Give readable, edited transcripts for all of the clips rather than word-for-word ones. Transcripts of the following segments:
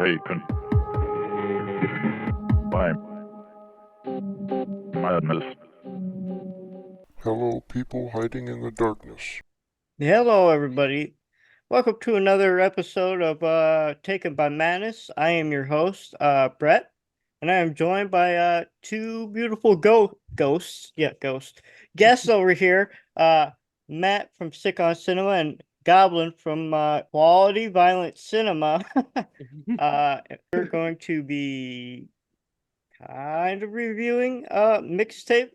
awaken by madness. Hello, people hiding in the darkness. Hello, everybody. Welcome to another episode of Taken by Madness. I am your host, Brett, and I am joined by two beautiful ghosts guests over here. Matt from Sick on Cinema and Goblin from Quality Violent Cinema. We're going to be kind of reviewing a mixtape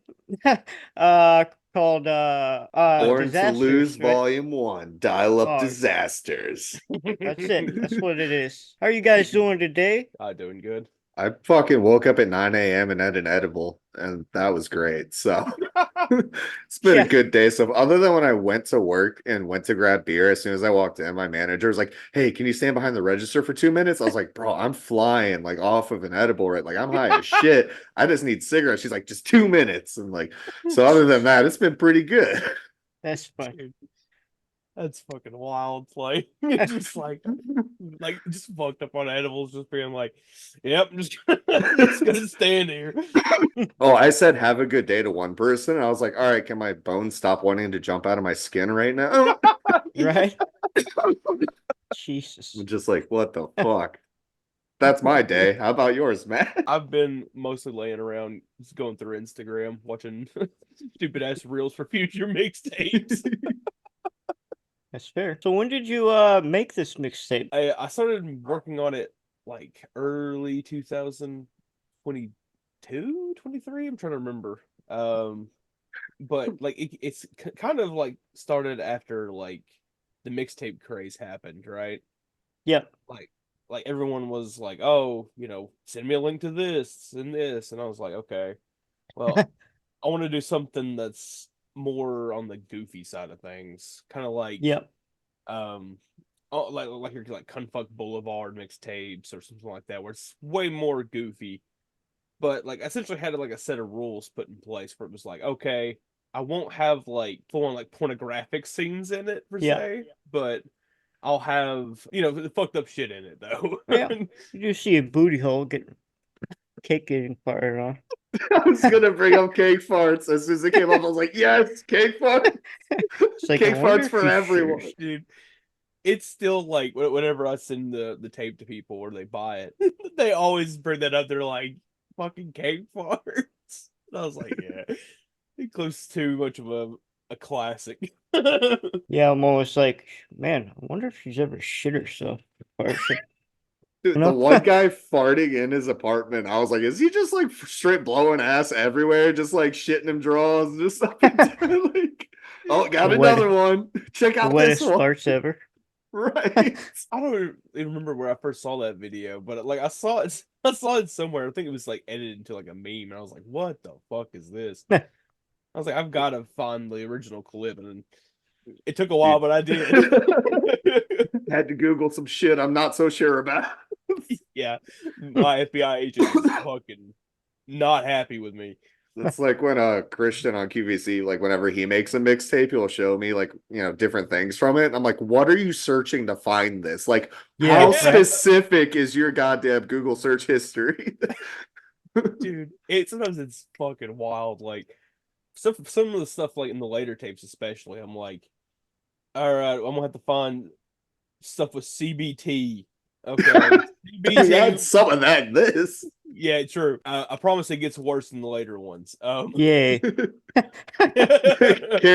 called Born to Disasters, Lose right? Volume 1, Dialup Oh. Disasters. That's it. That's what it is. How are you guys doing today? Doing good. I fucking woke up at 9 a.m. and had an edible, and that was great. So it's been Yeah. a good day. So other than when I went to work and went to grab beer, as soon as I walked in, my manager was like, "Hey, can you stand behind the register for 2 minutes?" I was like, "Bro, I'm flying like off of an edible, right? Like I'm high as shit. I just need cigarettes." She's like, "Just 2 minutes." And like, so other than that, it's been pretty good. That's fun. Dude, that's fucking wild. Like, it's just like just fucked up on edibles, just being like, "Yep, I'm just gonna stand here." Oh, I said have a good day to one person. And I was like, all right, can my bones stop wanting to jump out of my skin right now? Right? Jesus. I'm just like, what the fuck? That's my day. How about yours, Matt? I've been mostly laying around, just going through Instagram, watching stupid ass reels for future mixtapes. That's fair. So when did you make this mixtape? I started working on it like early 2022, 23. I'm trying to remember. But like it's kind of like started after like the mixtape craze happened, right? Yep. Like everyone was like, "Oh, send me a link to this and this," and I was like, "Okay, well, I want to do something that's more on the goofy side of things, kind of like Yep. like your like Cunfuck Boulevard mixtapes or something like that, where it's way more goofy." But like essentially had like a set of rules put in place where it was like, okay, I won't have like full on like pornographic scenes in it per Yeah. se, but I'll have the fucked up shit in it though. Yeah. You do see a booty hole getting fired on. I was gonna bring up cake farts. As soon as it came up, I was like, yes, cake farts. It's like, Cake I wonder farts if for you everyone. sure- Dude, it's still like whenever I send the tape to people or they buy it, they always bring that up. They're like, fucking cake farts. And I was like, yeah, it close too much of a classic. Yeah, I'm always like, man, I wonder if she's ever shit herself. Dude, No. the one guy farting in his apartment, I was like, is he just like straight blowing ass everywhere, just like shitting him draws, just like, oh, got The another one. Check The out wettest this one. farts ever. Right. I don't even remember where I first saw that video, but like I saw it somewhere. I think it was like edited into like a meme, and I was like, "What the fuck is this?" I was like, "I've got to find the original clip," and it took a while, but I did. Had to Google some shit I'm not so sure about. Yeah, my FBI agent is fucking not happy with me. It's like when Christian on QVC, like whenever he makes a mixtape, he'll show me like different things from it. And I'm like, what are you searching to find this? Like, Yeah, how right. specific is your goddamn Google search history? Dude, sometimes it's fucking wild. Like some of the stuff like in the later tapes, especially, I'm like, all right, I'm gonna have to find stuff with CBT. Okay, We had some of that in this. Yeah, true. I promise it gets worse in the later ones. Yay. Can't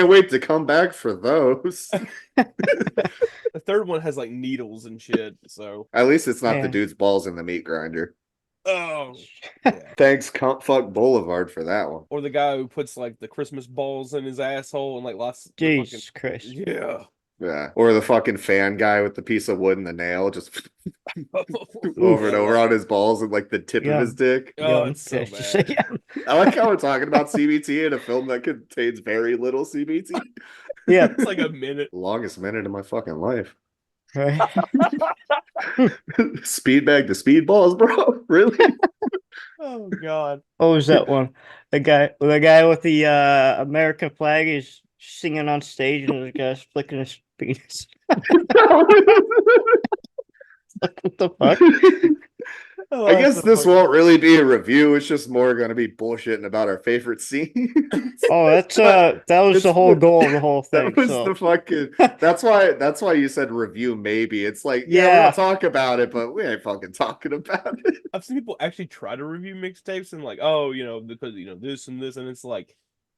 wait to come back for those. The third one has like needles and shit. So At least it's not the Man. dude's balls in the meat grinder. oh yeah. Thanks, Fuck Boulevard, for that one. Or the guy who puts like the Christmas balls in his asshole and like lots of Jesus Christ. yeah. Yeah. Or the fucking fan guy with the piece of wood and the nail just over and over on his balls and like the tip Yeah. of his dick. Oh, Yeah, it's so just bad. yeah. I like how we're talking about CBT in a film that contains very little CBT. Yeah. It's like a minute. Longest minute of my fucking life. Right. Speed bag to speedballs, bro. Really? Oh god. What was that one? The guy with the American flag is singing on stage and the guy's flicking his penis. What the fuck? Oh, I that's guess so this funny. won't really be a review. It's just more going to be bullshitting about our favorite scenes. Oh, that's But that was it's the whole the goal of the whole that thing. was the So fucking that's why you said review maybe. It's like, yeah, we're yeah, gonna talk about it, but we ain't fucking talking about it. I've seen people actually try to review mixtapes and like, oh, because this and this, and it's like,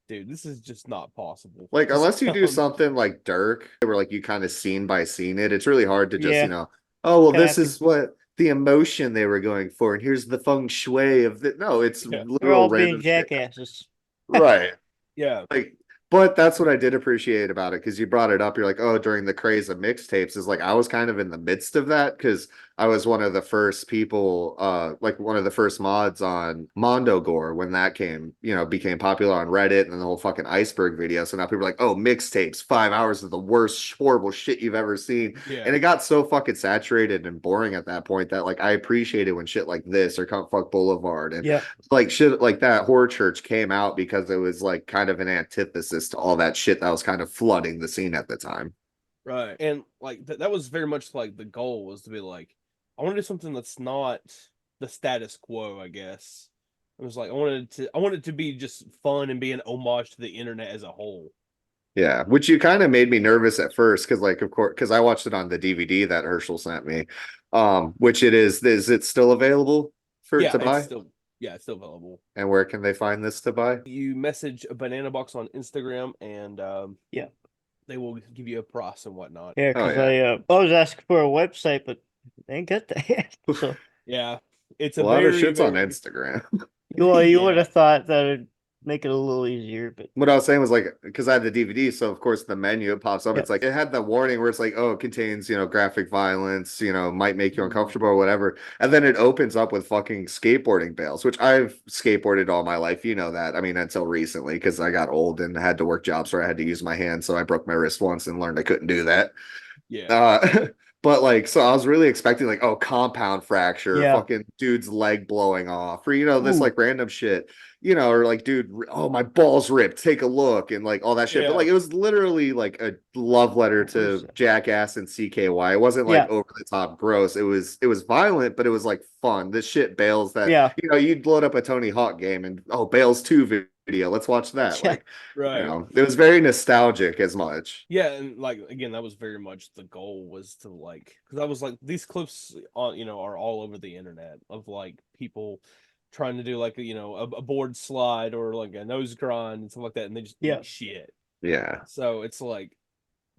dude, this is just not possible. Like, unless you do Um, something like Dirk, where like you kind of scene by scene it, it's really hard to just, yeah, oh well, kind of this have to. is what the emotion they were going for, and here's the feng shui of the no, it's Yeah, They're literal all being random shit. jackasses. Right. yeah, Like, but that's what I did appreciate about it because you brought it up. You're like, oh, during the craze of mixtapes is like I was kind of in the midst of that because I was one of the first people, like one of the first mods on Mondo Gore when that became popular on Reddit and then the whole fucking iceberg video. So now people are like, oh, mixtapes, 5 hours of the worst horrible shit you've ever seen. yeah. And it got so fucking saturated and boring at that point that like I appreciated when shit like this or Cunt Fuck Boulevard and Yeah, like shit like that horror church came out because it was like kind of an antithesis to all that shit that was kind of flooding the scene at the time. Right. And like that was very much like the goal was to be like, I want to do something that's not the status quo, I guess. It was like I wanted it to be just fun and be an homage to the internet as a whole. Yeah, which you kind of made me nervous at first because like of course because I watched it on the DVD that Herschel sent me. Which is it still available for Yeah, to buy? it's still available. And where can they find this to buy? You message a banana box on Instagram and yeah, they will give you a price and whatnot. yeah. Oh Because yeah. I was asking for a website, but they ain't got that yet. So Yeah. It's A a lot of very, shit's on very Instagram. you would yeah. have thought that would make it a little easier, but What I was saying was like because I had the DVD, so of course the menu it pops up. yeah, It's like it had the warning where it's like, oh, it contains graphic violence, might make you uncomfortable or whatever. And then it opens up with fucking skateboarding bales, which I've skateboarded all my life. You know that. I mean, until recently because I got old and had to work jobs where I had to use my hands, so I broke my wrist once and learned I couldn't do that. Yeah. But like, so I was really expecting like, oh, compound fracture, yeah. fucking dude's leg blowing off, or this Ooh, like random shit, or like, dude, oh, my balls ripped, take a look, and like all that shit. But Yeah. like, it was literally like a love letter what was to that? Jackass and CKY. It wasn't like Yeah, over the top gross. It was violent, but it was like fun. This shit Bales that yeah, you'd load up a Tony Hawk game and oh, Bales 2 video, let's watch that. yeah, Like, Right. it was very nostalgic as much. Yeah, and like again, that was very much the goal was to like because I was like these clips on are all over the internet of like people trying to do like a board slide or like a nose grind and stuff like that, and they just yeah, eat shit. Yeah. So it's like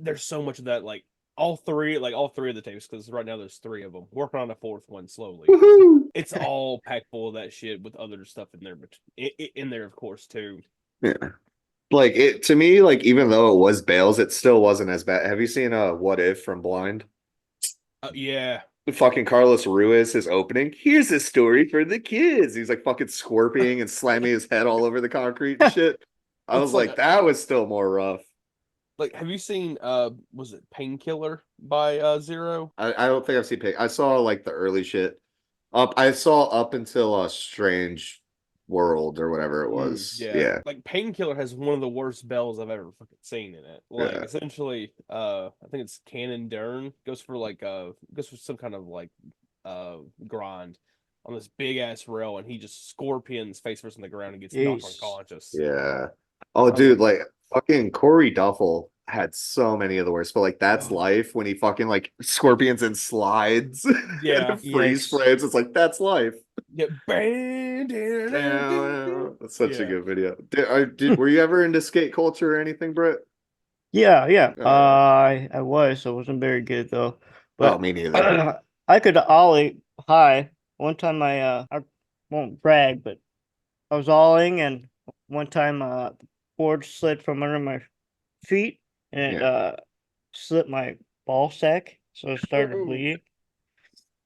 there's so much of that like all three of the tapes because right now there's three of them working on a fourth one slowly. Woohoo! It's all packed full of that shit with other stuff in there, but in there of course too. Yeah. Like it to me, like even though it was Bales, it still wasn't as bad. Have you seen What If from Blind? Yeah, Fucking Carlos Ruiz, his opening. Here's a story for the kids. He's like fucking scorpioning and slamming his head all over the concrete and shit. I it's was like, that was still more rough. like have you seen was it Painkiller by Zero? I don't think I've seen I saw like the early shit. I saw up until Strange World or whatever it was. Yeah, Yeah. like Painkiller has one of the worst bells I've ever fucking seen in it. Like Yeah. essentially, I think it's Cannon Dern goes for some kind of like grind on this big ass rail, and he just scorpions face first in the ground and gets knocked jeez, unconscious. Yeah. I Oh, was dude, like, like fucking Corey Duffel had so many of the worst, but like that's oh, life when he fucking like scorpions and slides yeah, and freeze yikes. frames. It's like that's life. yeah, bang, That's such a yeah. good video. Were you ever into skate culture or anything, Brett? Yeah, yeah. Oh, yeah. I was. I wasn't very good though, Oh, but me neither. I could ollie high. One time I won't brag, but I was ollieing, and one time the board slid from under my feet, and it Yeah. slit my ball sack, so it started bleeding.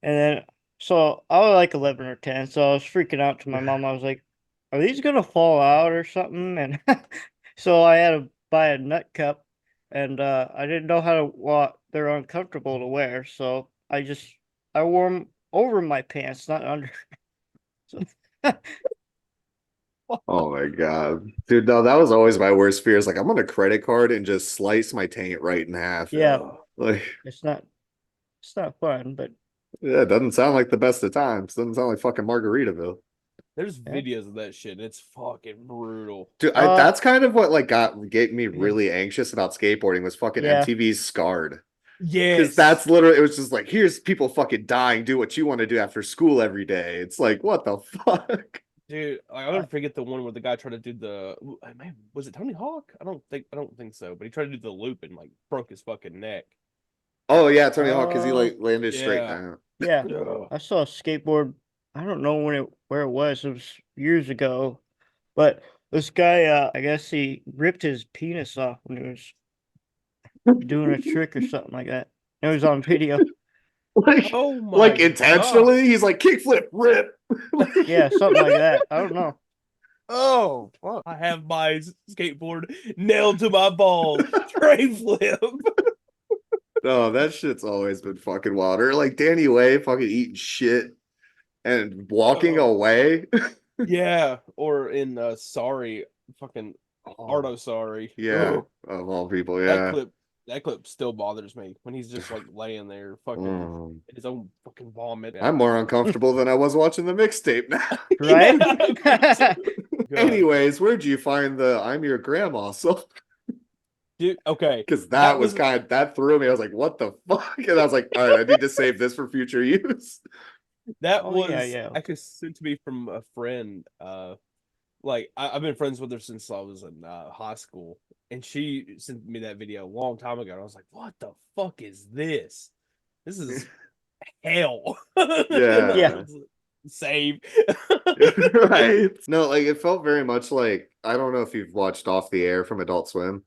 And then so I was like 11 or 10, so I was freaking out to my mom. I was like, "Are these gonna fall out or something?" And so I had to buy a nut cup, and I didn't know how to walk. They're uncomfortable to wear, so I wore them over my pants, not under. So, Oh my God. Dude, no, that was always my worst fear. Is like I'm on a credit card and just slice my taint right in half. yeah, Like it's not fun, but Yeah, it doesn't sound like the best of times. Doesn't sound like fucking Margaritaville. There's Yeah. videos of that shit, and it's fucking brutal. Dude, that's kind of what like get me really anxious about skateboarding was fucking Yeah. MTV's Scarred. Yes, Because that's literally, it was just like, here's people fucking dying, do what you want to do after school every day. It's like, what the fuck? dude. I'll never forget the one where the guy tried to do the. Man, was it Tony Hawk? I don't think so. But he tried to do the loop and like broke his fucking neck. Oh yeah, Tony Hawk, because he Oh, like landed straight yeah. down. yeah. Ugh. I saw a skateboard. I don't know where it was. It was years ago, but this guy, I guess he ripped his penis off when he was doing a trick or something like that. It was on video. Like, Oh my like intentionally, God. he's like kickflip, rip. Yeah, something like that. I don't know. Oh, fuck. I have my skateboard nailed to my balls. Tray flip. No, that shit's always been fucking wild. Or like Danny Way fucking eating shit and walking Oh. away. Yeah, or in Sorry, fucking Ardo Sorry. Yeah, Ugh. of all people, That yeah. clip still bothers me when he's just like laying there fucking Mm. in his own fucking vomit. I'm more uncomfortable than I was watching the mixtape now. Right? Yeah. God. Anyways, where'd you find the I'm your grandma song? Dude, okay. Because that was kind of, that threw me. I was like, what the fuck? And I was like, all right, I need to save this for future use. That Oh, was yeah. actually sent to me from a friend. Like I've been friends with her since I was in high school, and she sent me that video a long time ago. And I was like, "What the fuck is this? This is hell." Yeah. Save. Right. No, like it felt very much like, I don't know if you've watched Off the Air from Adult Swim.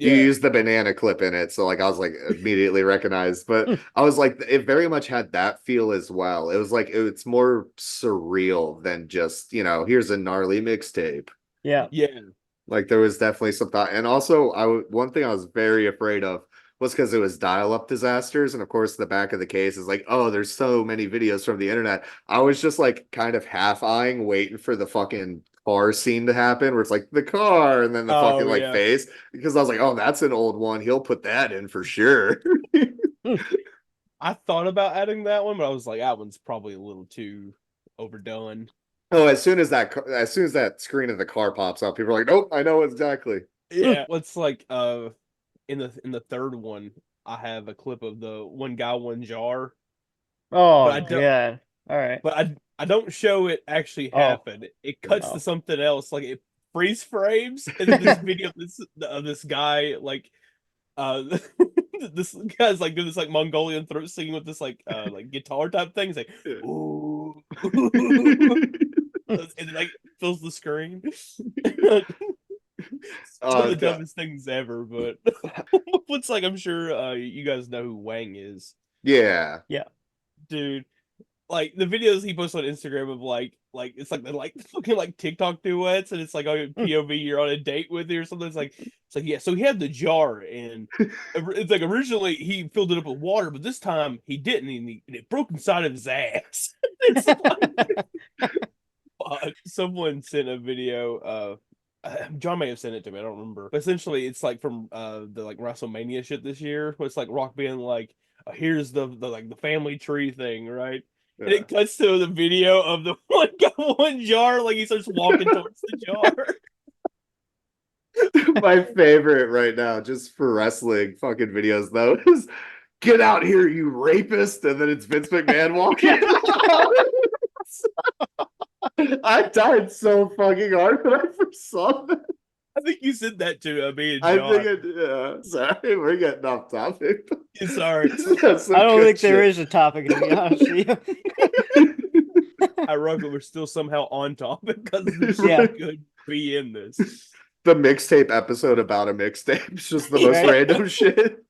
You Yeah. used the banana clip in it, so like I was like immediately recognized, but I was like, it very much had that feel as well. It was like it's more surreal than just, you know, here's a gnarly mixtape. Yeah. Yeah. Like there was definitely some thought, and also one thing I was very afraid of was because it was dial-up disasters, and of course the back of the case is like, oh, there's so many videos from the internet. I was just like kind of half eyeing, waiting for the fucking car scene to happen, where it's like the car and then the fucking like yeah. face, because I was like, oh, that's an old one. He'll put that in for sure. I thought about adding that one, but I was like, that one's probably a little too overdone. Oh, as soon as that screen of the car pops up, people are like, nope, I know exactly. Yeah. What's like in the third one, I have a clip of the one guy, one jar. Oh, But I don't God. All right. but I don't show it actually Oh. happen. It cuts No. to something else, like it freeze frames, and then this video of this guy like this guy's like doing this like Mongolian throat singing with this like guitar type thing. He's like, ooh, and then like fills the screen. It's one of the dumbest things ever, but what's like, I'm sure you guys know who Wang is. Yeah. Dude, like the videos he posts on Instagram of like it's like the like fucking like TikTok duets, and it's like, oh, POV, you're on a date with you or something. It's like yeah, so he had the jar, and it's like originally he filled it up with water, but this time he didn't, and it broke inside of his ass. It's like, fuck. Someone sent a video. John may have sent it to me. I don't remember. But essentially, it's like from the like WrestleMania shit this year. Where it's like Rock being like, "Here's the like the family tree thing, right?" Yeah. And it cuts to the video of the one guy, one jar, like he starts walking towards the jar. My favorite right now, just for wrestling fucking videos though, is "Get out here, you rapist!" and then it's Vince McMahon walking. I died so fucking hard when I first saw that. I think you said that to me and I John. think sorry, we're getting off topic. Sorry. I don't think there is a topic, to be honest with you. Ironically, we're still somehow on topic because this shit could be in this. The mixtape episode about a mixtape. It's just the most random shit.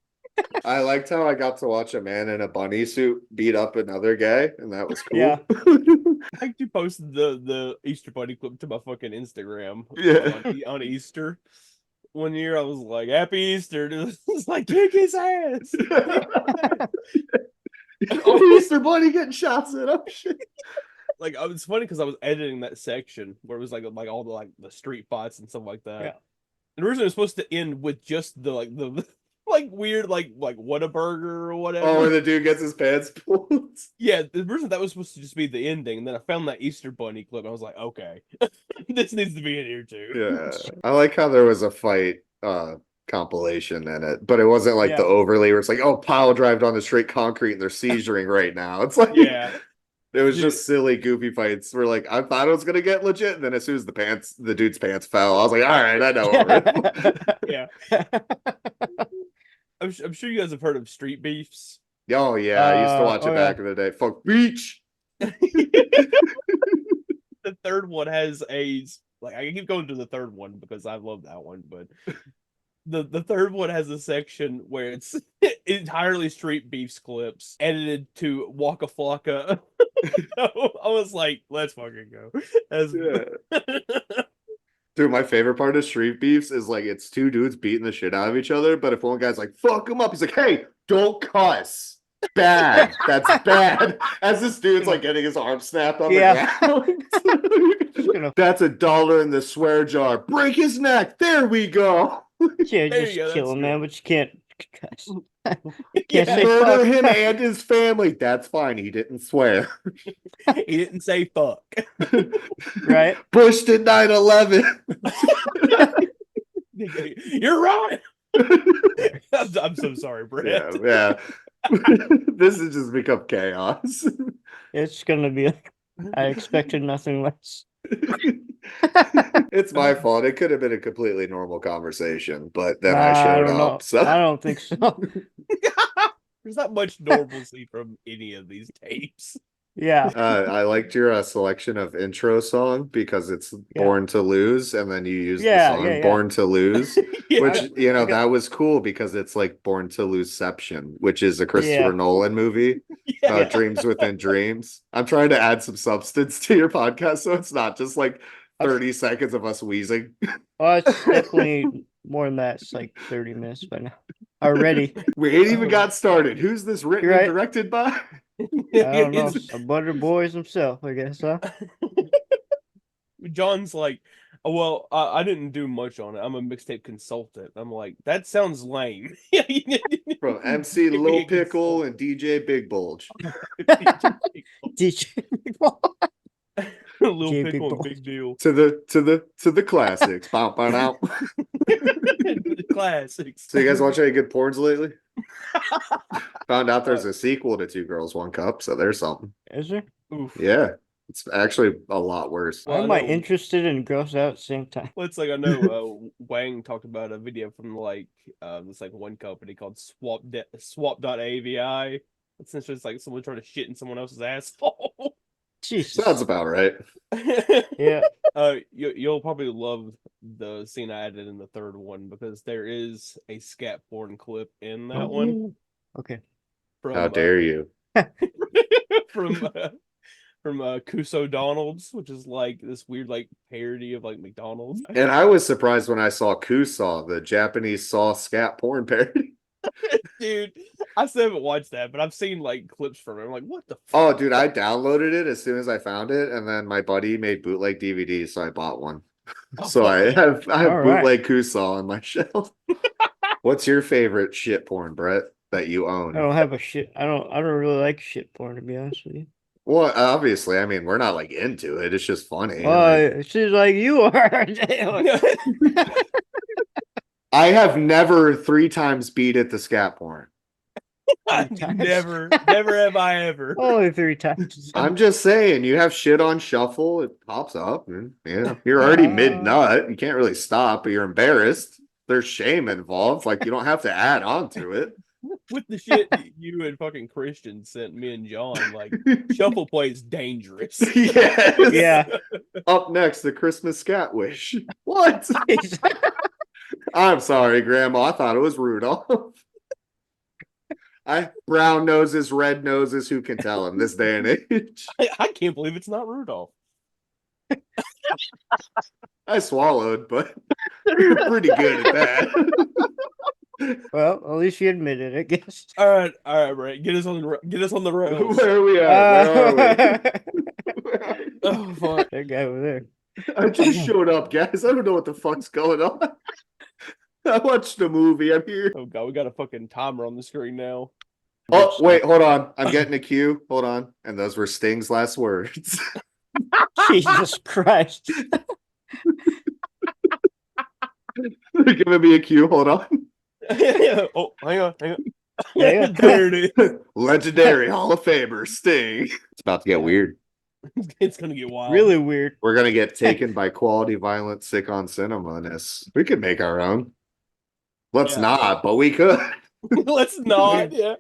I liked how I got to watch a man in a bunny suit beat up another guy, and that was cool. Yeah. I actually posted the Easter bunny clip to my fucking Instagram. On Easter. One year I was like, "Happy Easter." It's like, kick his ass. Oh, Easter bunny getting shots at him. Like, it's funny because I was editing that section where it was like all the like the street fights and stuff like that. Yeah. And originally it was supposed to end with just the like the like weird, like Whataburger or whatever. Oh, where the dude gets his pants pulled. Yeah, the version that was supposed to just be the ending. And then I found that Easter Bunny clip. And I was like, okay, this needs to be in here too. Yeah, I like how there was a fight compilation in it, but it wasn't like the Yeah. overlay where it's like, oh, pile drived on the straight concrete and they're seizuring right now. It's like, Yeah. it was Dude. just silly, goopy fights. Where like I thought it was gonna get legit, and then as soon as the dude's pants fell, I was like, all right, I know. Yeah. I'm sure you guys have heard of street beefs. Oh yeah, I used to watch it back in the day. Fuck beach. The third one has I keep going to the third one because I love that one, but the third one has a section where it's entirely street beefs clips edited to Waka Flocka. I was like, let's fucking go. Dude, my favorite part of street beefs is like it's two dudes beating the shit out of each other, but if one guy's like, fuck him up, he's like, hey, don't cuss. Bad. That's bad. As this dude's like getting his arm snapped on the ground. That's $1 in the swear jar. Break his neck. There we go. Yeah, There just you go, kill that's him, man, good. but you can't cuss. You Yeah. can't say Murder fuck. him and his family. That's fine. He didn't swear. He didn't say fuck. Right? Bush did 9/11. You're right. I'm so sorry, Brett. Yeah. This has just become chaos. It's gonna be I expected nothing less. It's my fault. It could have been a completely normal conversation, but then Nah, I I showed don't know. up. So I don't think so. There's not much normalcy from any of these tapes. Yeah. I liked your selection of intro song because it's Yeah. Born to Lose, and then you used Yeah, the song yeah. Born to Lose, Yeah. which I got- that was cool because it's like Born to Loseception, which is a Christopher Yeah. Nolan movie. Yeah. Dreams Within Dreams. I'm trying to add some substance to your podcast, so it's not just like 30 seconds of us wheezing. Oh, it's definitely more than that. It's like 30 minutes by now. Already. We ain't even got started. Who's this written Right. and directed by? I don't know. A Butter Boys himself, I guess, huh? John's like, oh, well, I didn't do much on it. I'm a mixtape consultant. I'm like, that sounds lame. From MC Lil Pickle and DJ Big Bulge. DJ Lil Big Pickle and Bulge. Big Deal. To the classics. Bow, bow, bow. Classics. So you guys watch any good porns lately? Found out there's a sequel to Two Girls, One Cup, so there's something. Is there? Oof. Yeah. It's actually a lot worse. Well, Why I am I know- interested and grossed out at the same time? Well, it's like I know Wang talked about a video from this like one company called Swap.avi. Essentially, it's like someone trying to shit in someone else's asshole. Jesus. Sounds about right. Yeah. You'll probably love the scene I added in the third one because there is a scat porn clip in that one. Okay. From, How dare you? from Kuso Donald's, which is like this weird like parody of like McDonald's. And I was surprised when I saw Kusaw, the Japanese saw scat porn parody. Dude, I still haven't watched that, but I've seen like clips from it. I'm like, what the Oh, fuck? dude, I downloaded it as soon as I found it, and then my buddy made bootleg DVDs, so I bought one. So I have All right. bootleg Kusaw on my shelf. What's your favorite shit porn, Brett, that you own? I don't have a shit. I don't really like shit porn, to be honest with you. Well, obviously, I mean, we're not like into it. It's just funny. It seems like you are. I have never 3 times beat at the scat porn. Never have I ever. Only 3 times. I'm just saying, you have shit on shuffle, it pops up, and you're already mid nut. You can't really stop, but you're embarrassed. There's shame involved. Like you don't have to add on to it. With the shit that you and fucking Christian sent me and John, like shuffle play is dangerous. Yes. Yeah. Up next, the Christmas scat wish. What? I'm sorry, Grandma. I thought it was Rudolph. Brown noses, red noses. Who can tell in this day and age? I can't believe it's not Rudolph. I swallowed, but you're pretty good at that. Well, at least you admitted it, I guess. All right, Brett. Get us on the road. Where are we at? Where are we? Oh fuck. That guy over there. I just showed up, guys. I don't know what the fuck's going on. I watched a movie. I'm here. Oh god, we got a fucking timer on the screen now. Oh, wait, hold on. I'm getting a cue. Hold on. And those were Sting's last words. Jesus Christ. They're giving me a cue. Hold on. Oh, hang on. Yeah. There it is. Legendary Hall of Famer Sting. It's about to get weird. It's gonna get wild. Really weird. We're gonna get taken by quality, violent, sick on cinema-ness. We could make our own. Let's Yeah. not, but we could. Let's not. Yeah.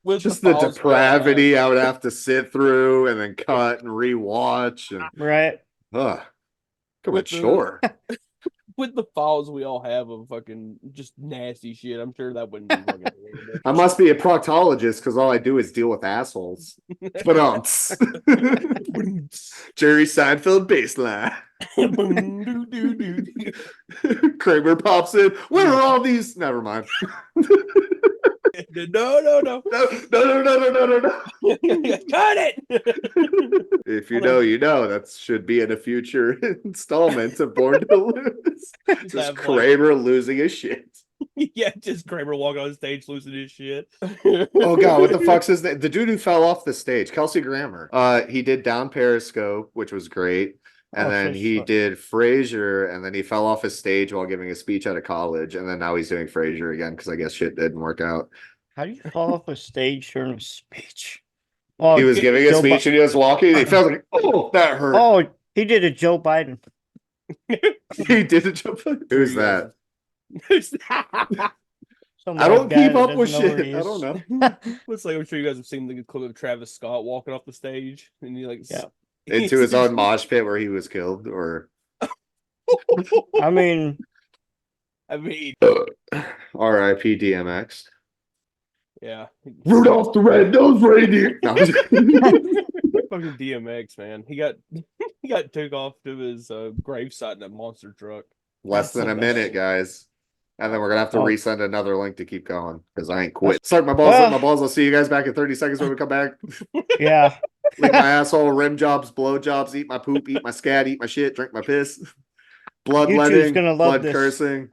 With Just the files we all depravity have. I would have to sit through and then cut and rewatch and Right. come With at shore. With the files we all have of fucking just nasty shit, I'm sure that wouldn't be fucking horrible. I must be a proctologist because all I do is deal with assholes. But Jerry Seinfeld baseline. Kramer pops in. Where are all these? Never mind. No. No. Cut it. If you know, you know. That should be in a future installment of Born to Lose. Just have, Kramer losing his shit. Yeah, just Kramer walking on stage losing his shit. Oh god, what the fuck's his name? The dude who fell off the stage, Kelsey Grammer. He did Down Periscope, which was great. And Oh, then so he smart. did Frasier, and then he fell off his stage while giving a speech at a college, and then now he's doing Frasier again because I guess shit didn't work out. How do you fall off a stage during a speech? He was giving a Joe speech and he was walking, and he felt like, oh, that hurt. Oh, he did a Joe Biden. He did a jump. Who's that? Some I don't old guy keep that up with doesn't know where shit. he I is. don't know. Looks like I'm sure you guys have seen the clip of Travis Scott walking off the stage and he like Yeah. Into his own mosh pit where he was killed, or I mean, R.I.P. DMX. yeah. Rudolph the Red-Nosed Reindeer. No, Fucking DMX, man. He got took off to his gravesite in a monster truck. less than a minute, guys. And then we're gonna have to Oh. resend another link to keep going because I ain't quit. Suck my balls, suck my balls. I'll see you guys back in 30 seconds when we come back. yeah. Lick my asshole, rim jobs, blow jobs, eat my poop, eat my scat, eat my shit, drink my piss. Bloodletting, YouTube's gonna love blood this. cursing.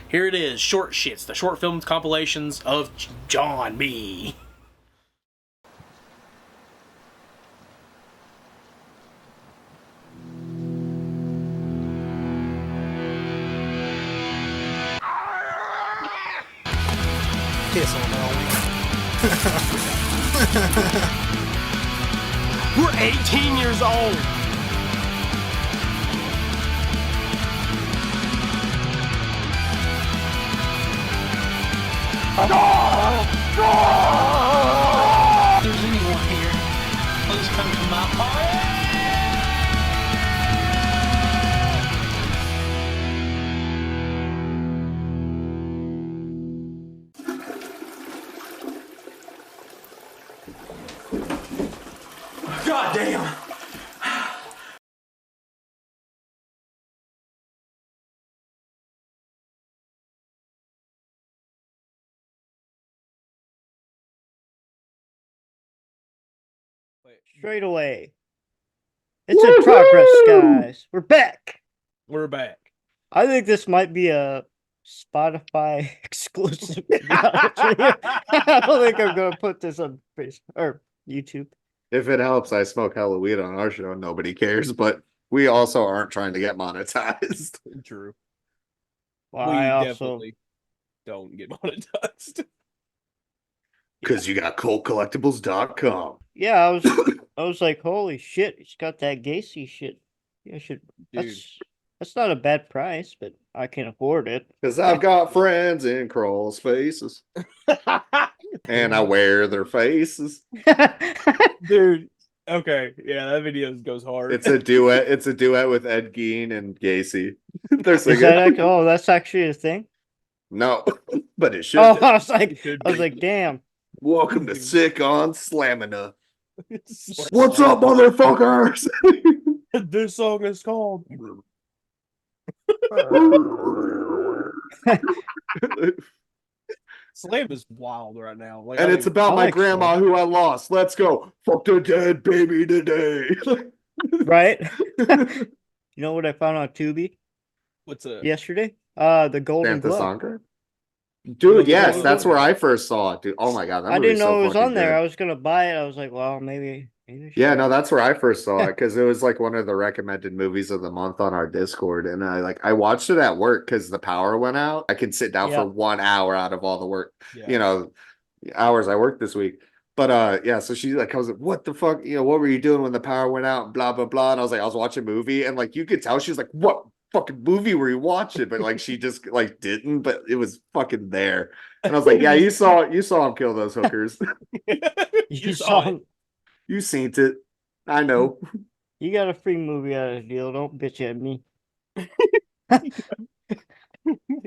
Here it is, Short Shits, the short films compilations of John Me. Piss on Halloween. We're 18 years old. If there's anyone here, please come to my party. God damn. Straight away. It's in progress, guys. We're back. We're back. I think this might be a Spotify exclusive. To be honest with you. I don't think I'm gonna put this on Facebook or YouTube. If it helps, I smoke Halloween on our show. Nobody cares, but we also aren't trying to get monetized. True. Well, We I also definitely don't get monetized. Because you got ColtCollectibles.com. yeah, I was like, holy shit, he's got that Gacy shit. Yeah, should Dude. that's not a bad price, but I can afford it. Because I've got friends in crawl spaces. And I wear their faces. Dude. Okay. Yeah, that video goes hard. It's a duet. It's a duet with Ed Gein and Gacy. They're Is singing. that oh, that's actually a thing? No, but it should. Oh, be. I was like, Should I was be. like, damn. Welcome to Sick on Slamina. What's up, motherfuckers? This song is called. Slam is wild right now. Like, And it's about I my like grandma who I lost. Let's go. Fuck the dead baby today. Right? You know what I found on Tubi what's a yesterday? The Golden Santa Glove. Sonker? Golden Dude, yes, Glove? that's where I first saw it, dude. Oh my god, that I didn't movie's so know it was fucking on there. good. I was gonna buy it. I was like, well, maybe I Yeah, should. no, that's where I first saw it because it was like one of the recommended movies of the month on our Discord, and I watched it at work because the power went out. I could sit down for Yeah. 1 hour out of all the work, Yeah. hours I worked this week. But yeah, so she like comes like, what the fuck, what were you doing when the power went out? And blah blah blah. And I was like, I was watching a movie, and like you could tell she's like, what fucking movie were you watching? But like she just like didn't, but it was fucking there. And I was like, yeah, you saw him kill those hookers. You saw it. him. You seen it. I know. You got a free movie out of the deal. Don't bitch at me.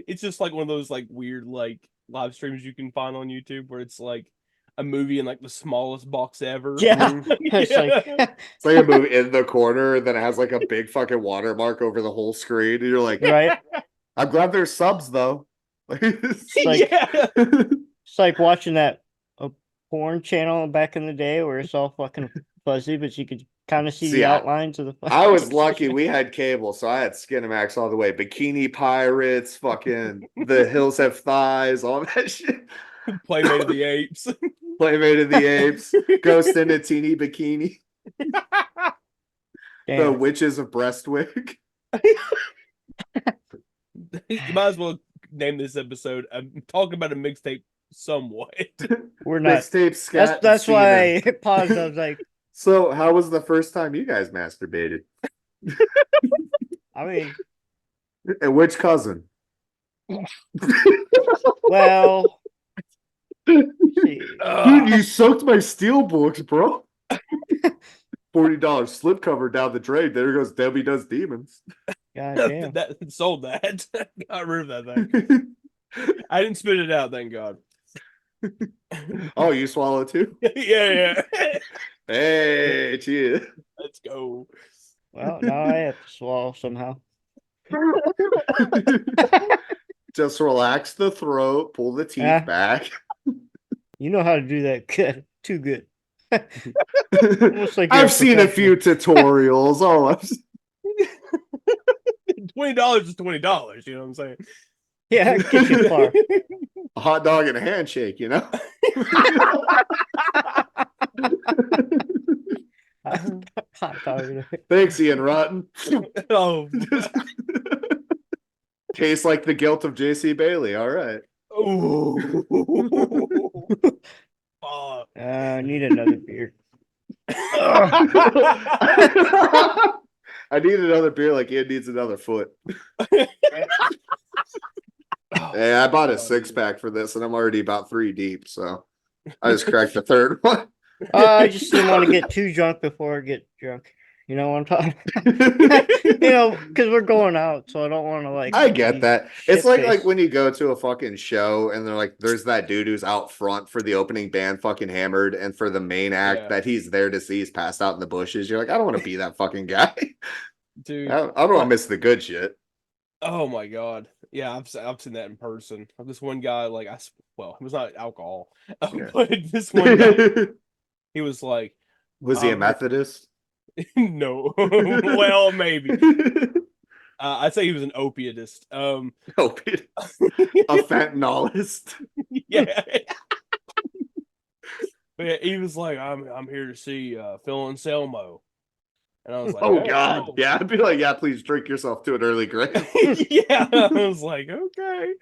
It's just like one of those like weird like live streams you can find on YouTube where it's like a movie in like the smallest box ever. Yeah. It's like It's like a movie in the corner that has like a big fucking watermark over the whole screen, and you're like, right. I'm glad there's subs though. It's like Yeah. it's like watching that porn channel back in the day where it's all fucking fuzzy, but you could kind of see See, the outlines of the. I was lucky we had cable, so I had Skinamax all the way. Bikini Pirates, fucking The Hills Have Thighs, all that shit. Playmate of the Apes. Playmate of the Apes, Ghost in a Teeny Bikini, The Damn. Witches of Breastwick. You might as well name this episode I'm talking about a mixtape somewhat. We're not. Mixtape scat. That's semen. why I paused. I was like, So, how was the first time you guys masturbated? I mean, And which cousin? well, see, Dude, you soaked my steel books, bro. $40 slipcover down the drain. There goes Debbie Does Demons. goddamn. That sold that. Got rid of that thing. I didn't spit it out, thank God. Oh, you swallow too? Yeah. Hey, cheers. Let's go. Well, now I have to swallow somehow. Just relax the throat, pull the teeth Yeah. back. You know how to do that good. Too good. Almost like you're I've seen a few tutorials. Oh, $20 is $20, you know what I'm saying? Yeah, get you far. a hot dog and a handshake, you know? Hot dog. Thanks, Ian Rotten. Oh, Tastes like the guilt of J.C. Bailey. All right. ooh. Fuck. I need another beer. I need another beer like Ian needs another foot. Hey, I bought a 6-pack for this, and I'm already about 3 deep, so I just cracked the third one. I just didn't want to get too drunk before I get drunk. You know what I'm talking because we're going out, so I don't want to like. I get be that. It's like shit-faced. when you go to a fucking show and they're like, there's that dude who's out front for the opening band fucking hammered, and for the main act Yeah. that he's there to see, he's passed out in the bushes. You're like, I don't want to be that fucking guy. Dude. I don't want to miss the good shit. Oh my God. Yeah, I've seen that in person. This one guy, like, well, it was not alcohol, Yeah. but this one guy, he was like, Was he a Methodist? no, well, maybe. I'd say he was an opiatist. Opiate. A fentanylist. Yeah. But yeah, he was like, I'm here to see Phil Anselmo. And I was like, Oh God. cool." Yeah, I'd be like, yeah, please drink yourself to an early grave. Yeah. I was like, okay.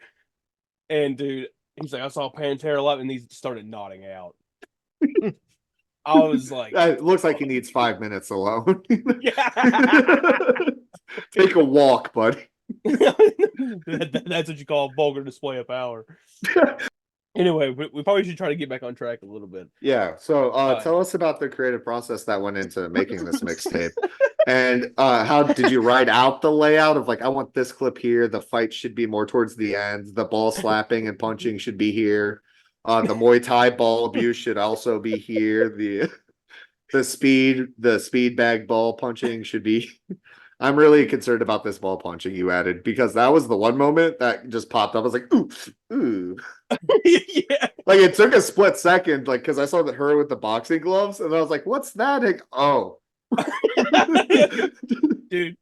And dude, he's like, I saw Pantera live, and he started nodding out. I was like, It looks like he needs 5 minutes alone. yeah. Take a walk, buddy. That's what you call a vulgar display of power. Anyway, we probably should try to get back on track a little bit. Yeah. So tell us about the creative process that went into making this mixtape. And how did you write out the layout of like, I want this clip here, the fight should be more towards the end, the ball slapping and punching should be here. The Muay Thai ball abuse should also be here. The speed bag ball punching should be I'm really concerned about this ball punching you added because that was the one moment that just popped up. I was like, ooh, ooh. Yeah. Like it took a split second, like because I saw that her with the boxing gloves, and I was like, what's that? Like, oh. Dude,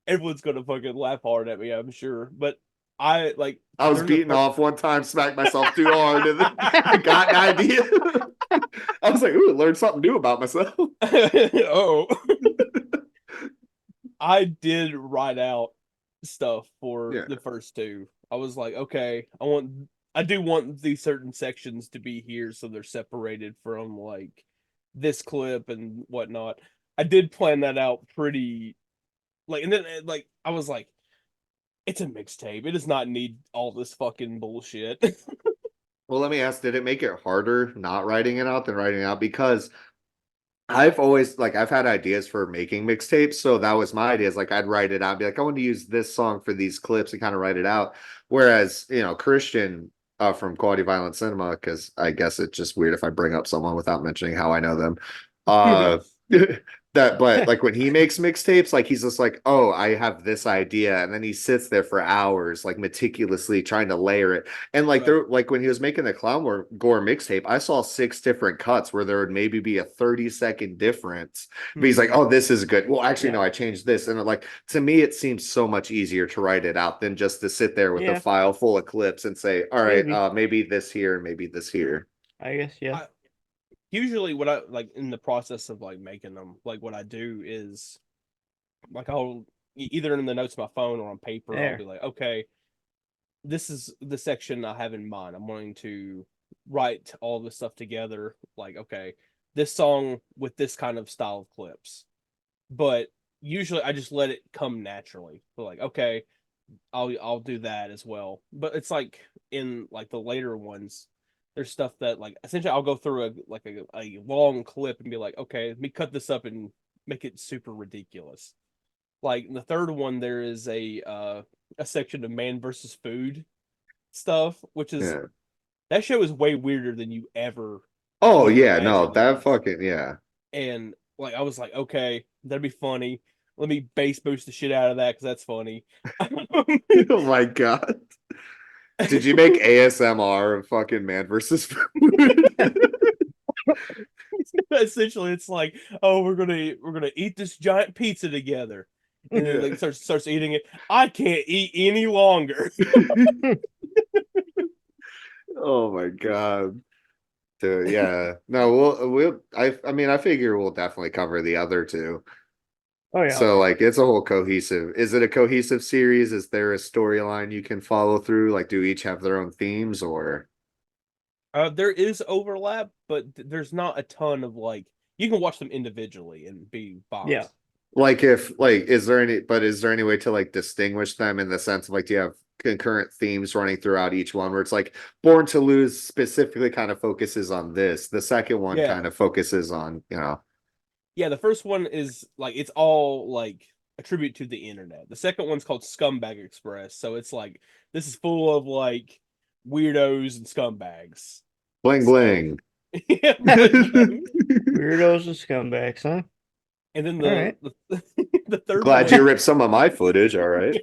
everyone's gonna fucking laugh hard at me, I'm sure. But I like I was during the beaten off one time, smacked myself too hard, and then I got an idea. I was like, ooh, learned something new about myself. Oh. I did write out stuff for Yeah. the first two. I was like, okay, I do want these certain sections to be here so they're separated from like this clip and whatnot. I did plan that out pretty like, and then like I was like, it's a mixtape. It does not need all this fucking bullshit. Well, let me ask, did it make it harder not writing it out than writing it out? Because I've always like I've had ideas for making mixtapes, so that was my ideas. Like I'd write it out, be like, I want to use this song for these clips and kind of write it out. Whereas, Christian from Quality Violent Cinema, because I guess it's just weird if I bring up someone without mentioning how I know them. Uh but like when he makes mixtapes, like he's just like, oh, I have this idea, and then he sits there for hours, like meticulously trying to layer it. And like there, like when he was making the Gore mixtape, I saw 6 different cuts where there would maybe be a 30-second difference. But he's like, oh, this is good. Well, actually, no, I changed this. And like to me, it seems so much easier to write it out than just to sit there with a file full of clips and say, all right, maybe this here, maybe this here. I guess, yeah. Usually what I like in the process of like making them, like what I do is like I'll either in the notes of my phone or on paper, I'll be like, okay, this is the section I have in mind. I'm wanting to write all this stuff together. Like, okay, this song with this kind of style of clips. But usually I just let it come naturally. So like, okay, I'll do that as well. But it's like in like the later ones, there's stuff that like essentially I'll go through a long clip and be like, okay, let me cut this up and make it super ridiculous. Like in the third one, there is a section of man versus food stuff, which is that show is way weirder than you ever. Oh yeah, no, that fucking yeah. And like I was like, okay, that'd be funny. Let me bass boost the shit out of that because that's funny. Oh my god. Did you make ASMR of fucking man versus food? Essentially, it's like, oh, we're gonna eat this giant pizza together, and then like starts eating it. I can't eat any longer. Oh my god. Dude, yeah. No, I mean I figure we'll definitely cover the other two. Oh yeah. So like it's a whole cohesive. Is it a cohesive series? Is there a storyline you can follow through? Like do each have their own themes or There is overlap, but there's not a ton of like you can watch them individually and be fine. Yeah. like if like is there any way to like distinguish them in the sense of like do you have concurrent themes running throughout each one where it's like Born to Lose specifically kind of focuses on this. The second one kind of focuses on, Yeah, the first one is like it's all like a tribute to the internet. The second one's called Scumbag Express, so it's like this is full of like weirdos and scumbags. Bling bling. Yeah, bling, bling. Weirdos and scumbags, huh? And then the third Glad one... you ripped some of my footage, all right.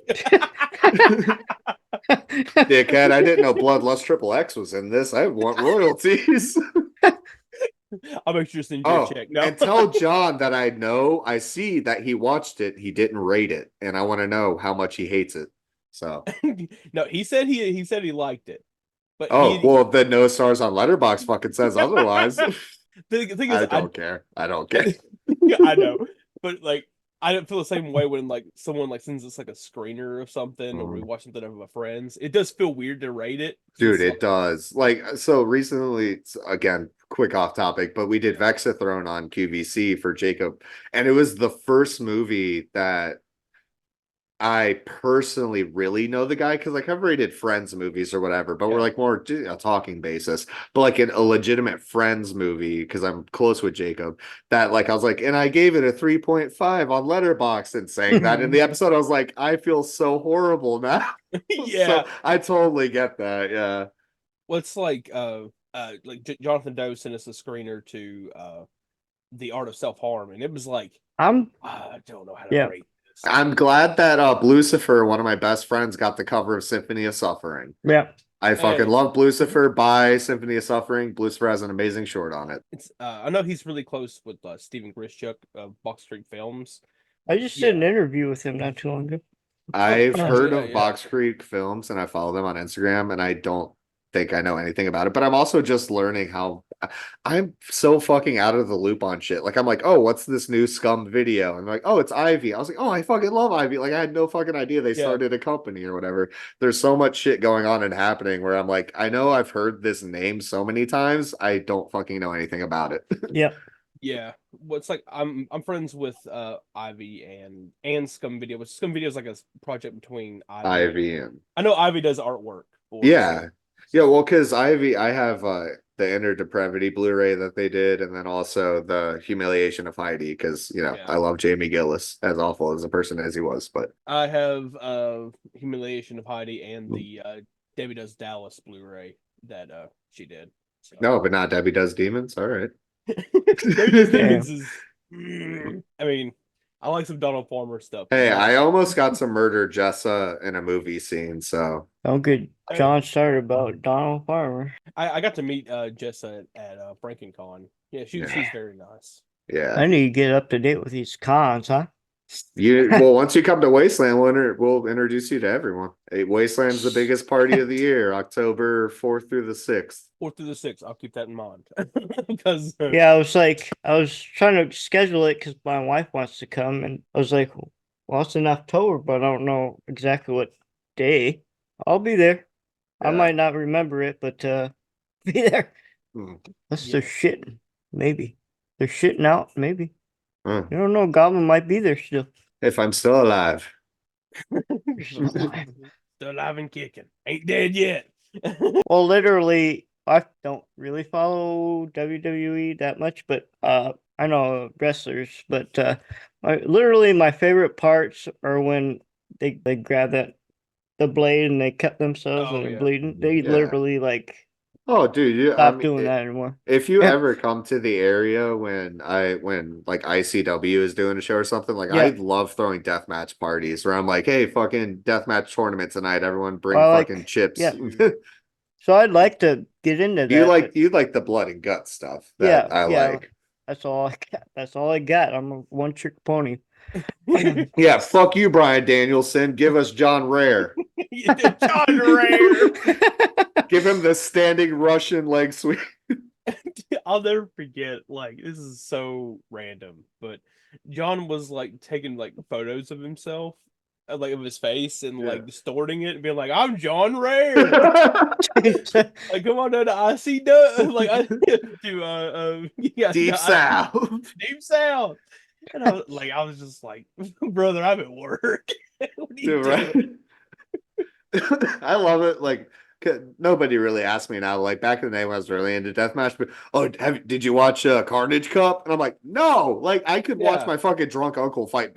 Dickhead, I didn't know Bloodlust Triple X was in this. I want royalties. I'll make sure to send you a check. No. And tell John that I see that he watched it. He didn't rate it, and I want to know how much he hates it. So no, he said he liked it. But well, the no stars on Letterboxd fucking says otherwise. The thing is, I don't care. I don't care. Yeah, I know, but like I don't feel the same way when like someone like sends us like a screener of something or we watch something over my friends. It does feel weird to rate it, dude. It does. Like so recently, again, quick off topic, but we did Vexathrone on QVC for Jacob, and it was the first movie that I personally really know the guy because like I've rated Friends movies or whatever, but we're like more a talking basis. But like in a legitimate Friends movie, because I'm close with Jacob, that like I was like, and I gave it a 3.5 on Letterboxd, and saying that in the episode, I was like, I feel so horrible now. Yeah, so I totally get that. Yeah. Well, it's like Jonathan Doe sent us a screener to The Art of Self-Harm, and it was like I don't know how to rate this. I'm glad that Lucifer, one of my best friends, got the cover of Symphony of Suffering. Yeah. I fucking Hey. love Lucifer by Symphony of Suffering. Lucifer has an amazing short on it. It's I know he's really close with Steven Grischuk of Box Street Films. I just Yeah. did an interview with him not too long ago. I've Oh, heard yeah, of yeah. Box Creek Films and I follow them on Instagram, and I don't think I know anything about it, but I'm also just learning how I'm so fucking out of the loop on shit. Like I'm like, oh, what's this new Scum video? And like, oh, it's Ivy. I was like, oh, I fucking love Ivy. Like I had no fucking idea they Yeah. started a company or whatever. There's so much shit going on and happening where I'm like, I know I've heard this name so many times. I don't fucking know anything about it. Yep. Yeah, well, it's like I'm friends with Ivy and Scum Video, but Scum Video is like a project between Ivy and I know Ivy does artwork. For yeah. Yeah, well, because Ivy, I have the Inner Depravity Blu-ray that they did, and then also the Humiliation of Heidi, because Yeah. I love Jamie Gillis, as awful as a person as he was, but I have Humiliation of Heidi and the Debbie Does Dallas Blu-ray that she did. So. no, but not Debbie Does Demons. All right. Debbie Does Demons is I mean, I like some Donald Palmer stuff. Hey, I almost got to murder Jessa in a movie scene, so Don't get John started about Donald Farmer. I got to meet Jessa at FrankenCon. Yeah, she's very nice. yeah. I need to get up to date with these cons, huh? Well, once you come to Wasteland, we'll introduce you to everyone. Hey, Wasteland's the biggest party of the year, October 4th through the 6th. 4th through the 6th. I'll keep that in mind. Because Yeah, I was trying to schedule it because my wife wants to come, and I was like, well, it's in October, but I don't know exactly what day. I'll be there. I Yeah. might not remember it, but be there. Hmm. Unless they're shitting, maybe. They're shitting out, maybe. Huh. You don't know, Goblin might be there still. If I'm still alive. still alive and kicking. Ain't dead yet. Well, literally, I don't really follow WWE that much, but I know wrestlers. But literally, my favorite parts are when they grab the blade and they cut themselves Oh, and they're yeah. bleeding. They Yeah. literally like Oh, dude, stop doing that anymore. If you Yeah. ever come to the area when like ICW is doing a show or something, like Yeah. I love throwing deathmatch parties where I'm like, hey, fucking deathmatch tournament tonight. Everyone bring Well, like, fucking chips. yeah. So I'd like to get into that. You but like the blood and gut stuff that I like. that's all I got. That's all I got. I'm a one trick pony. Yeah, fuck you, Brian Danielson. Give us John Rare. John Rare. Give him the standing Russian leg sweep. I'll never forget. Like, this is so random, but John was like taking like photos of himself, like of his face, and like distorting it and being like, "I'm John Rare." Like, come on down to ICW, like Deep South. Deep South. And I was just like, brother, I'm at work. What are you doing? I love it. Like, nobody really asked me now. Like back in the day when I was really into deathmatch, but did you watch Carnage Cup? And I'm like, no. Like I could watch my fucking drunk uncle fight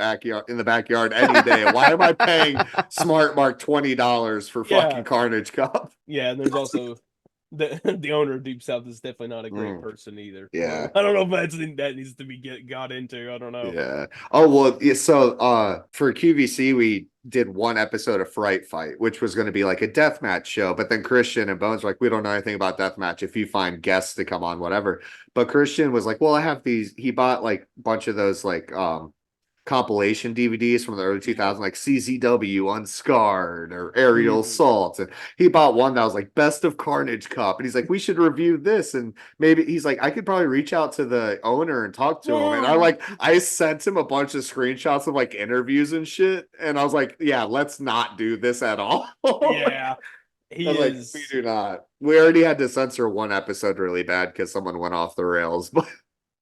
in the backyard any day. Why am I paying Smart Mark $20 for fucking Carnage Cup? Yeah, and there's also the owner of Deep South is definitely not a great person either. Yeah. I don't know if that's something that needs to be got into. I don't know. Yeah. Oh well. Yeah, so for QVC we did one episode of Fright Fight, which was going to be like a deathmatch show, but then Christian and Bones were like, we don't know anything about deathmatch. If you find guests to come on, whatever. But Christian was like, well, I have these. He bought like a bunch of those like compilation DVDs from the early 2000s, like CZW Unscarred or Aerial Assault, and he bought one that was like Best of Carnage Cup, and he's like, we should review this, and maybe he's like, I could probably reach out to the owner and talk to him, and I sent him a bunch of screenshots of like interviews and shit, and I was like, yeah, let's not do this at all. Yeah. Like, we do not. We already had to censor one episode really bad because someone went off the rails, but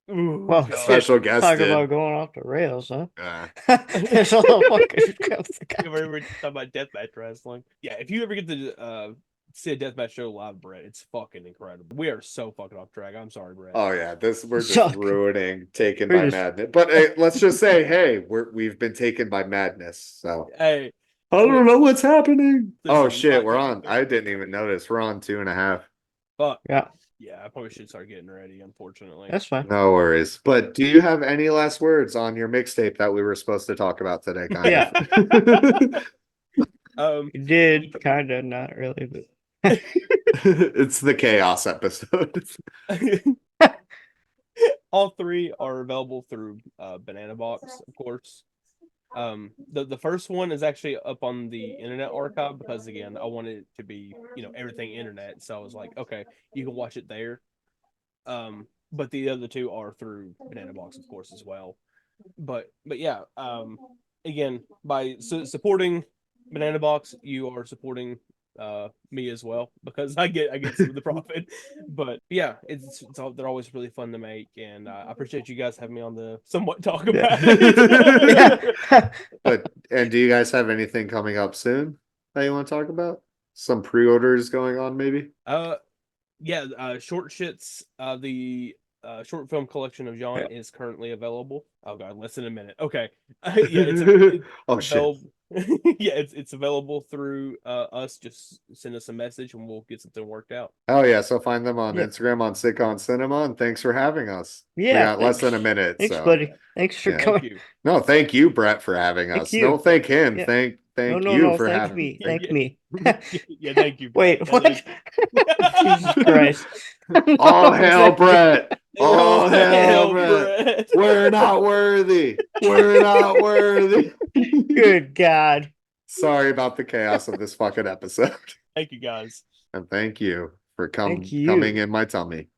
Well, special guest talk did. about going off the rails, huh? Yeah. There's a little fucking We're talking about deathmatch wrestling. Yeah, if you ever get to see a deathmatch show live, Brett, it's fucking incredible. We are so fucking off track. I'm sorry, Brett. Oh yeah, we're just Suck. ruining Taken We're by just- Madness. But hey, let's just say, hey, we've been taken by madness. So Hey, I don't know what's happening. Listen, Oh shit, fuck we're it. on. I didn't even notice. We're on 2.5. fuck. Yeah. Yeah, I probably should start getting ready, unfortunately. That's fine. No worries. But do you have any last words on your mixtape that we were supposed to talk about today, kind Yeah. of? You did kind of, not really, but It's the chaos episode. All three are available through Banana Box, of course. The first one is actually up on the Internet Archive because again, I wanted it to be, everything internet. So I was like, okay, you can watch it there. But the other two are through Banana Box, of course, as well. But yeah, again, by supporting Banana Box, you are supporting me as well because I get some of the profit. But yeah, they're always really fun to make, and I appreciate you guys having me on the somewhat talk about it. And do you guys have anything coming up soon that you want to talk about? Some pre-orders going on, maybe? Yeah, Short Shits, the short film collection of John is currently available. Oh god, less than a minute. Okay. Yeah, it's Oh shit. available. Yeah, it's available through us. Just send us a message and we'll get something worked out. Oh yeah, so find them on Yeah. Instagram on Sitcom Cinema, and thanks for having us. We yeah. got less than a Thanks. minute. Thanks, So buddy. Thanks for Yeah. Thank coming. you. no, thank you, Brett, for having Thank us. you. No, thank him. Yeah. Thank No, you no. for Thank having me. Yeah, Thank yeah. me. Yeah, thank you. Wait, Brett. what? Jesus Christ. All hail Brett. All hail Hell, Brett. Brett. We're not worthy. We're not worthy. Good God. Sorry about the chaos of this fucking episode. Thank you guys. And thank you for Thank you. coming in my tummy.